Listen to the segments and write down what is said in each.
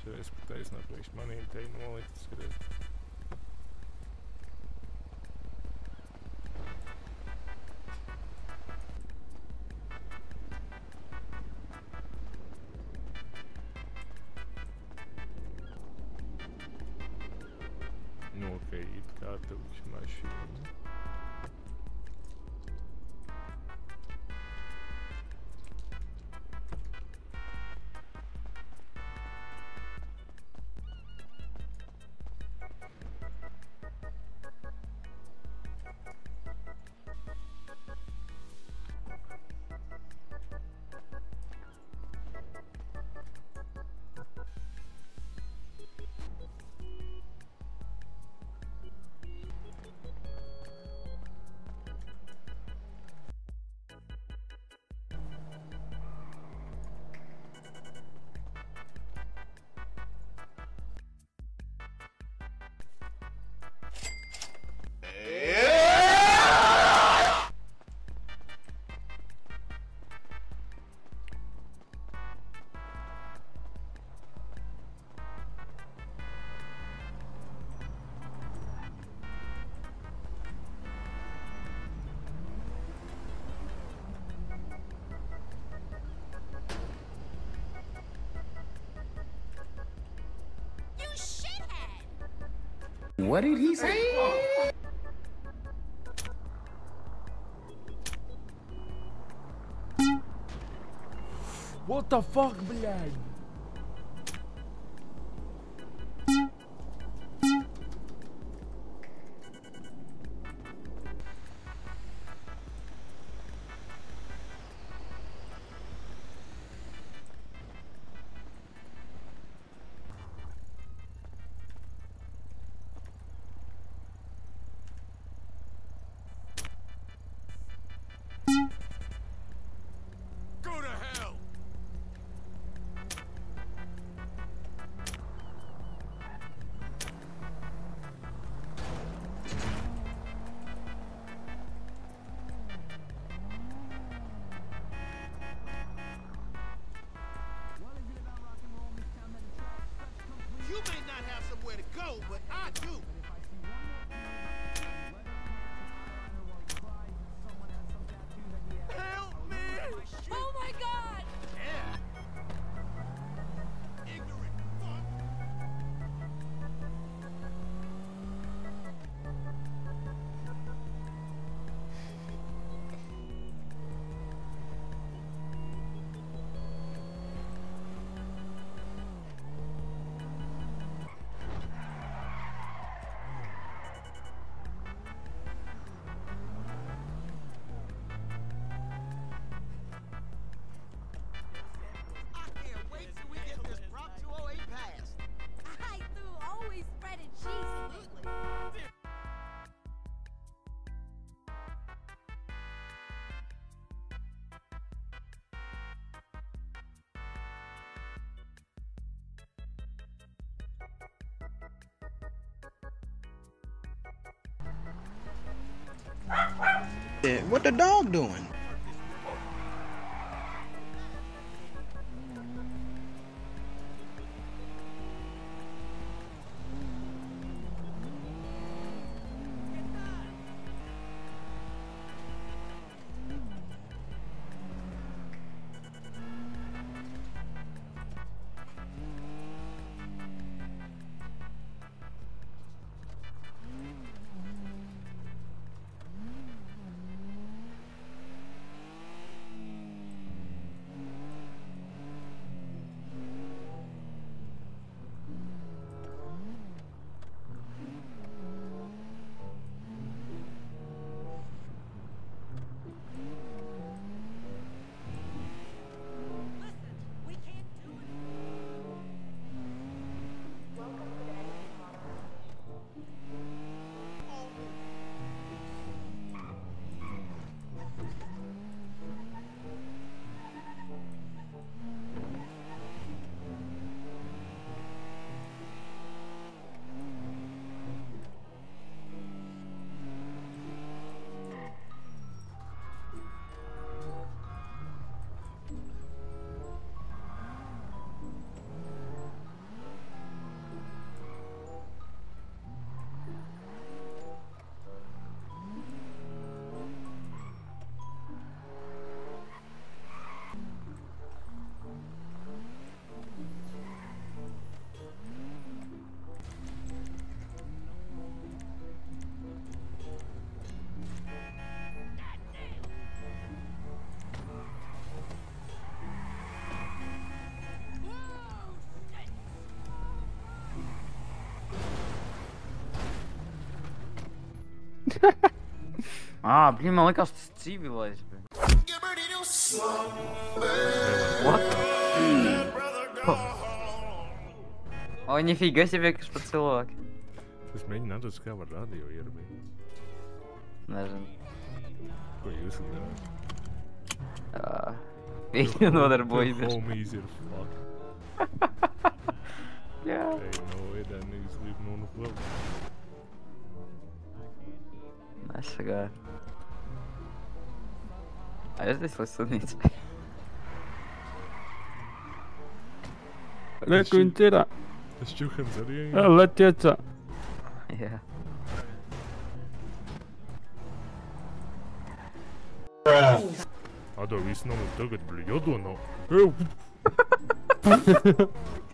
Es pat taisnāk, priekš manīm te nolikt, skaties. Nu, ok, it kā tev mašīna. What did he say? What the fuck, блядь? Go to hell! You may not have somewhere to go, but I do. Help me! Oh my God! Yeah. Ignorant fuck. I can't wait till we get this Prop 208 passed. I threw always spreading cheese. Absolutely. What the dog doing? Блин, man liekas tas civilais. What? Oi, nifīga себе, kas pat cilvēki. Es mēģinu atrast, kā var radio ierabīt. Nezinu. Ko jūs darāt? Viņi nodarbojas. Homies ir fuck. Jā. Hey, no way that niggas living on the floor. Nesagāju. Aizies līdz slimnīcai. Reku viņš ir. Tas čuhans arī. Letiecā. Jā. Ado, viss nav tagad, bļi, jodo nav.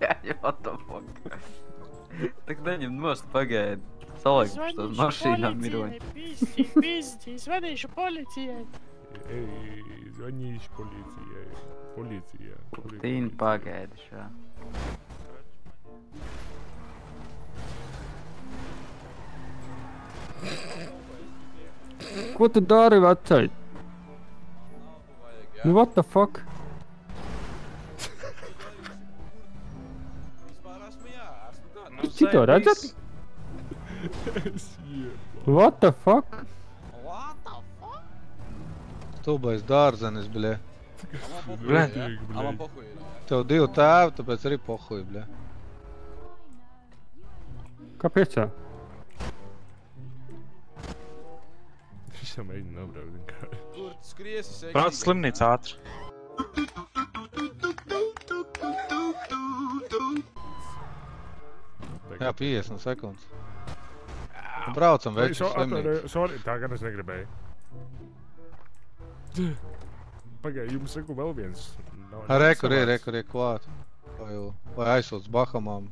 Jā, what the fuck. Tak neņem nost pagaidi. Saliek par tās mašīnām miroņi. Pizdi, zvanīšu policijai. Ej, zvanīšu policijai. Policija. Tīni pagaidi šā. Ko tu dari, vecai? Nu, what the fuck? Cito redzat? What the fuck? Tūbais dārzenis, bļē. Bļi. Tev 2 tēvi, tāpēc arī pohuj, bļē. Kāpēc tā? Viņš jau mēģina nobraukt vienkārši. Kur tu skriesi, seksi? Brauc slimnīca ātri. Jā, 50 sekundes. Braucam, veči, slimnīca. Sorry, tā gan es negribēju. Pagaid, jums saku vēl viens. Rekur, klāt. Vai aizsūts Bahamām.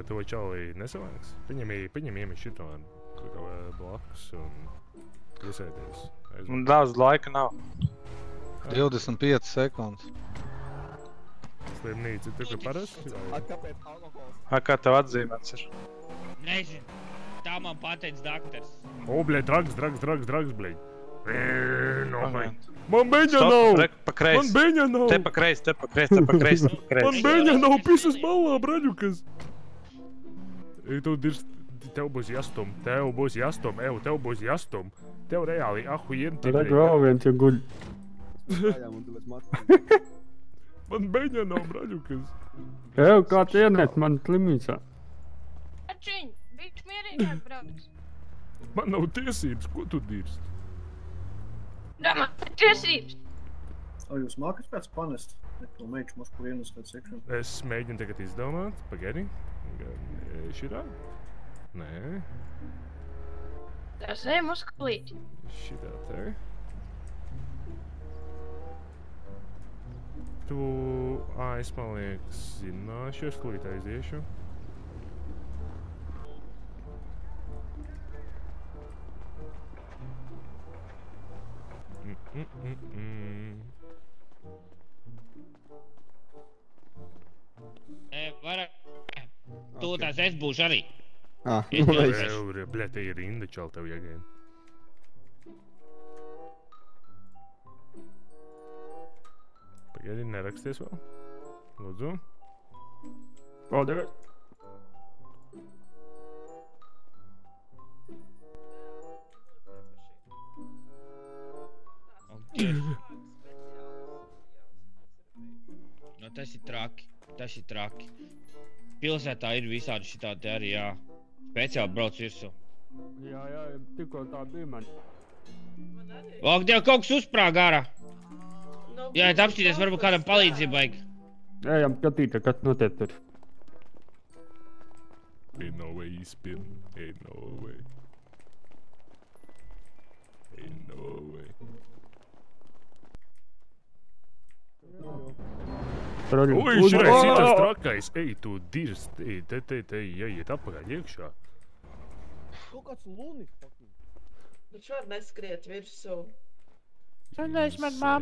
To čali nesavāks? Viņam iemeš šito blakus un iesēties. Un daudz laika nav. 25 sekundes. Slimnīca ir tur parasti? Kā tev atzīmēts ir? Nezinu. Tā man pateic daktars. O, bļē, drags, bļē. Man beņa nav! Pa kreis. Man beņa nav! Te pa kreis. Man beņa nav pisas malā, braļukas! Tev būs jastum. Tev reāli ahujen tik. Reku vēl viens ir guļ. Man beņa nav, braļukas. Kāds ienet man slimnīcā? Ačiņ, bišķi mierīgāk brauc. Man nav tiesības, ko tu dirst? Da, man ir tiesības. Jūs mākat pēc panest? To meiču mums kur ienes pēc sekšana. Es mēģinu tagad izdomāt. Pagaidi. Šitā? Nē. Tas ej muskulīt. Šitā te. Es man liekas zināšu, es klīt aiziešu. Varak. Tūtās es būšu arī. Bļē, te ir rinda, čal tev jāgaina. Pagaidi, neraksties vēl. Lūdzu. Paldies. Nu, tas ir traki. Pilsētā ir visādi šitādi arī, jā. Speciāli brauc virsū. Jā, tikko tā bija man. Ak, Diev, kaut kas uzsprāga ārā. Jā, apstīties, varbūt kādam palīdzību vajag. Ejam skatīt, kas notiek tur. Ain't no way he spin. Ain't no way. Ui, šitais citas trakais. Ej, tu dirst. Ej, te, iet apakaļ iekšā. Kaut kāds lunis pakļūt. Viņš var neskriet virsū. Sandēs man mam.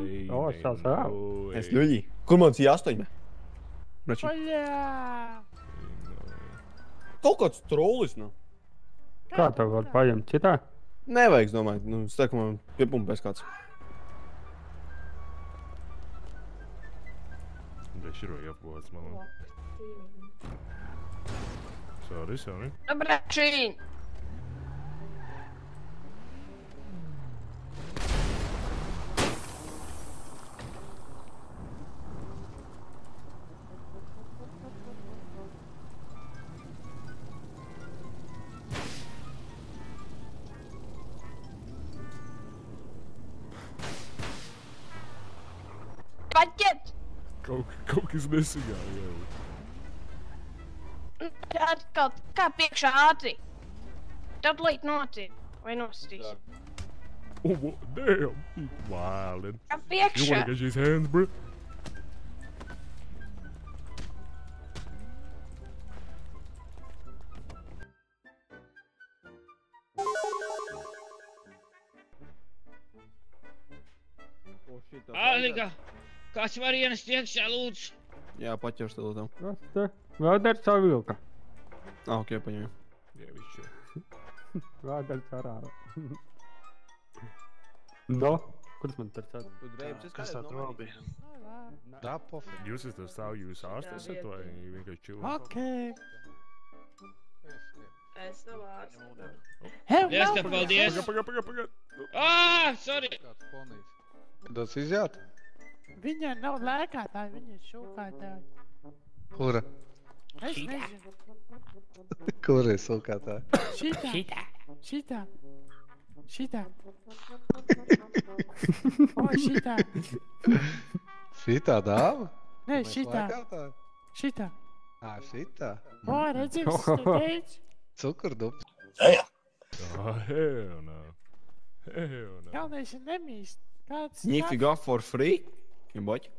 Es ļuļi. Kur man cī 8? Vaļā! Kaut kāds trollis nav. Kā tev var paņemt citā? Nevajag, domāju. Nu, es teiktu, man piepumpēs kāds. Širo jāpavāc malā. Sorry. Dobra, Čīņ! Paķet! Kaut kas nesigāja jau. Atkal kā priekšā ātri. Tad līdz nocīt. Vai nostīs? Oh, damn! He's wildin'. Kā priekšā. You wanna get his hands, bro? Alika, kāds var ienest iekšā, lūdzu? Jā, paķers tev tam. Kas te? Vēders savu vilka. Ok, paņēmu. Jā, viņš ir. Vēders arāra. No, kurš man tur sāc? Kas tā tur vēl bija? Da, pofīgi. Jūs esat savu jūs ārstesat vai vienkārši čili? Ok. Es nav ārsts. Liels tev paldies! Pagad. Sorry! Kāds ponijs. Tas izjāt? Viņa nav lēkātāji, viņa ir šūkātāji. Kura? Es nezinu. Kura ir sūkātāji? Šitā. O, šitā. Šitā dāma? Nē, šitā. Lēkātāji? Šitā. Šitā? O, redzi, kas tu teici? Cukurdups. Hell no. Galvenais ir nemīst. Kāds Nifigā for free? Boķi?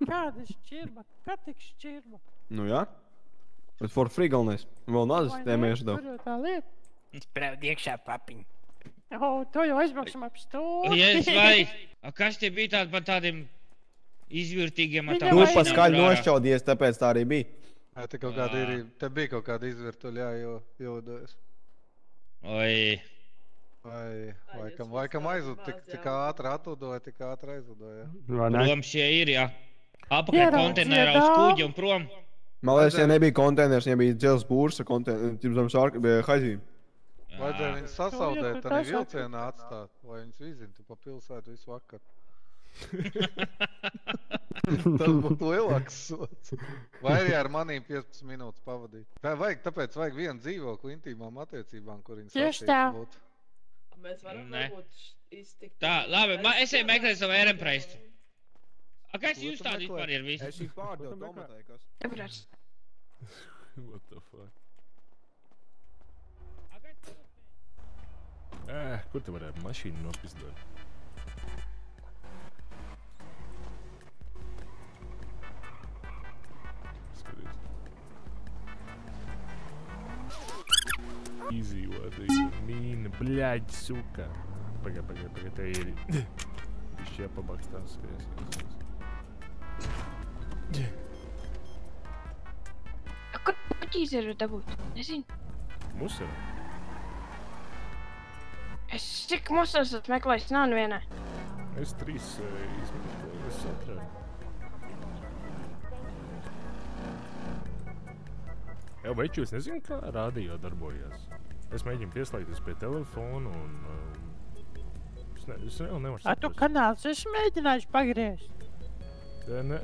Kāda šķirba? Kā tik šķirba? Nu jā. Bet for free galvenais. Vēl nazis tēmējuši tev. Tur jau tā lieta. Spraud iekšā papiņu. O, to jau aizbrauksim ap stūri. Jēs, vai? Kas tie bija tādi par tādiem izvirtīgiem ar Tu paskaļ nošķaudies, tāpēc tā arī bija. Te kaut kāda ir, te bija kaut kāda izvirtuļa, jā, jodojas. Oi. Laikam aizud, tik ātri atlidoja, tik ātri aizudoja. Prom šie ir, jā. Apakaļ konteinerā uz kuģi un prom. Man liekas, ja nebija konteiners, ja bija dzels būrsa konteiners, zem sārka bija haizīm. Vajadzēja viņus sasaudēt, tad ir vilcienā atstāt, lai viņus vizintu pa pilsētu visu vakaru. Tas būtu lielāks sots. Vai arī ar manīm 15 minūtes pavadīt. Tāpēc vajag vienu dzīvokli intīmām attiecībām, kur viņas attiecības būtu. Mēs varam varbūt iztikt. Tā, labi, es eju meklēt savu ērempreistu. Kas jūs tādi vispār ir visi? Es viņu pārdevu tomatai, kas? Ebrats. What the fuck? Kur te varētu mašīnu nopizdot? Skaties. Easy, what are you mean? Bļaģ, suka. Pagad, te ir. Višķi jāpabakstās, skaties. Kur puķīzeru dabūt? Nezinu. Musera? Es cik museras esmu meklējis, nav nevienā. Es 3 izmeklēju, es atradu. Jā, veču, es nezinu, kā radio darbojās. Es mēģinu pieslēgties pie telefonu un... Es vēl nevaru saprast. Tu kanāls esi mēģinājis pagriezt?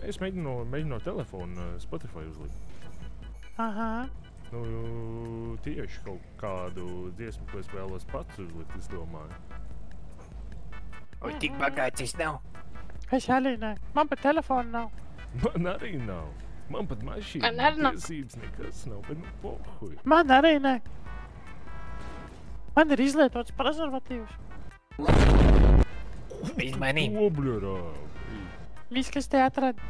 Es mēģinu no telefona Spotify uzlikt. Aha. Nu, tieši kaut kādu dziesmu, ko es vēlos pats uzlikt, es domāju. Oi, tik bagāts es nav. Es arī ne. Man pat telefonu nav. Man arī nav. Man pat mašīna tiesības nekas nav, bet nu pohuj. Man arī ne. Man ir izlietots prezervatīvs. Izmainī. Obļarā. Viss, kas te atrada.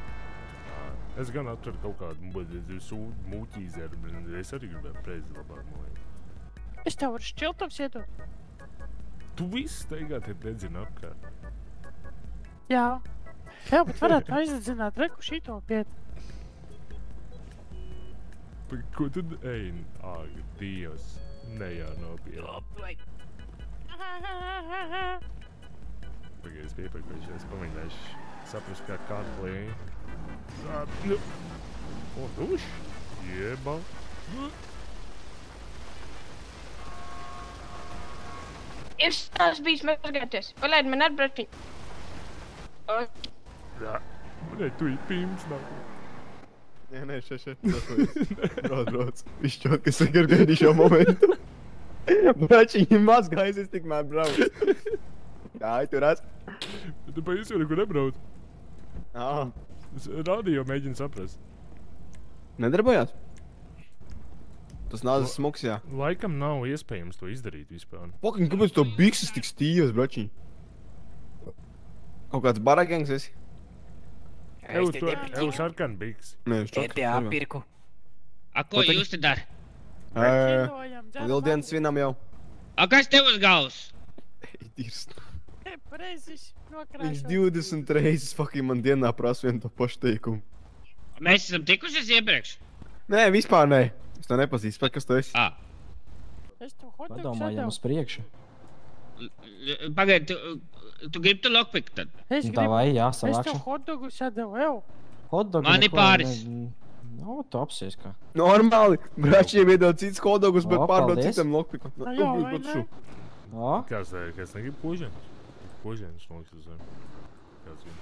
Es gan atradu kaut kādu mūķīzeru, bet es arī gribēju preizi labāk mojot. Es tev varu šķiltums iedot. Tu viss teigā te dedzina apkārt. Jā. Jā, bet varētu aizdedzināt reku šito piet. Ko tad ej? Ak, Dievs. Ne jau nopietni. Pagaidzi piepirkuši, es pamēģināšu saprast, kā kārta plēja. O, duš! Jeba! Ir stāsts bijis mazgāties. Palaid man atbraķiņu. Jā. Nē, tu ir pīms nav. Nē, šeit. Brauc. Viņš šķiet, ka es tikai gaidīju šo momentu. Bračiņi mazgājas, es tikmēr braucu. Jā, tu redz? Bet tu pa īsti nekur nebrauc. Es radio mēģinu saprast. Nedarbojās? Tas nāzes smuks, jā. Laikam nav iespējams to izdarīt vispār. Fucking, kāpēc to bikses tik stīvas, bračiņi? Kaut kāds baragangs esi? Evo sarkan biks. Nē, es čokas. GTA pirku. A, ko jūs te dar? Lieldienas svinam jau. A, kas tev uz galvas? Dirst. Preizes Viņš nokrāšot. 20 reizes fucking man dienā prasa vienu to pašu teikumu. Mēs esam tikušies iepriekš? Nē, vispār nē. Es to nepazīstu, pat kas tu esi. Es tev hotdogu Padomājam uz priekšu. Pagaid, tu gribi tu lockpick tad? Es Davai, jā, Es tev savākšu. hotdogu sadevu, jau. Hotdogu Man ir neko pāris. Nu, tu apsies kā. Normāli. Bračiem iedod cits kodogus, bet O, pārdod paldies. citam lokpiku. Nu, jā, vai ne? O, Kāds negrib kožienas? Kožienas noliks uz zem. Kāds ir?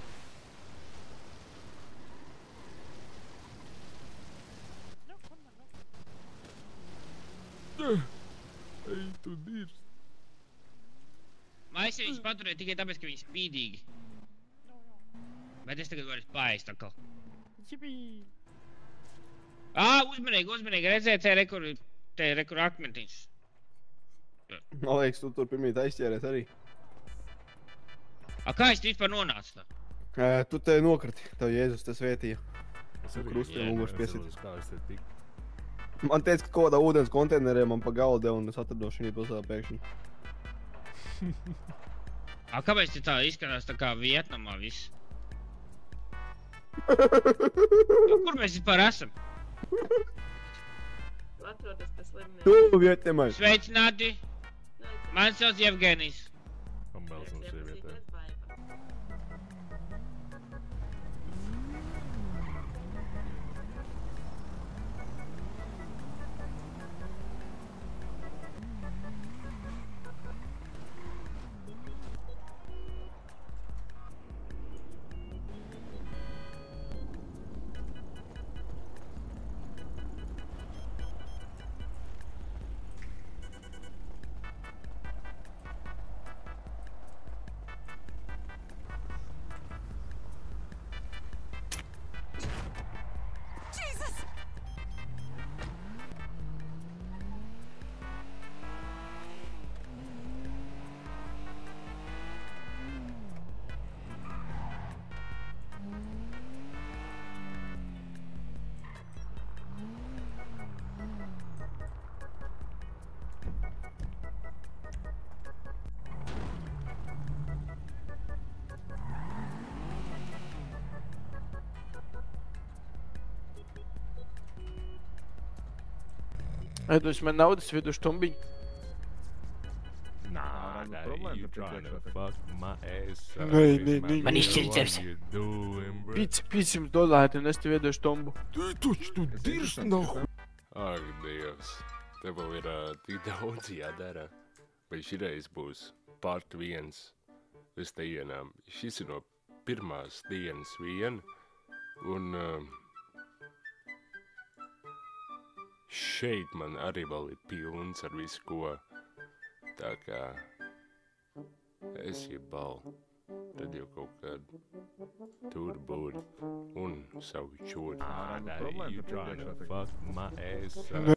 Ej, tu dirst. Maisiņus paturēju tikai tāpēc, ka viņi spīdīgi. Bet es tagad varu spāist atkal. Ģibī. Uzmanīgi, redzēji, te rekur akmentiņš. Man liekas, tu tur pirmīt aizķēries arī. A, kā es te vispār nonācu tā? Tu te nokriti, tev Jēzus te svētīja. Es arī Krustiem muguras piesit. Kā es te tiku. Man teica, ka kaut kādā ūdens konteinerē man pa galdu un es atradu šī pilsētā pēkšņi. A, kāpēc te tā izskatās tā kā Vietnamā viss? Kur mēs vispār esam? Atrodas pie slimnīcas. Tu Vietnamai. Sveicināti! Mani sauc Jevgenijs. Man bēls no sievietēm. Ēdus man naudas vidu štumbiņu. Nah, you trying to fuck my ass up. Nē. Man izšķirts. $500 un es tev iedošu štumbu. Tu dirst nav. Ak, Dievs. Tev vēl ir tik daudz jādara. Vai šireiz būs part 1 uz teienām. Šis ir no pirmās dienas vien. Un šeit man arī vēl ir pilns ar visu ko. Tā kā es jebal. Tad jau kaut kādu tur būt un savu čūri. You trying to fuck my ass up.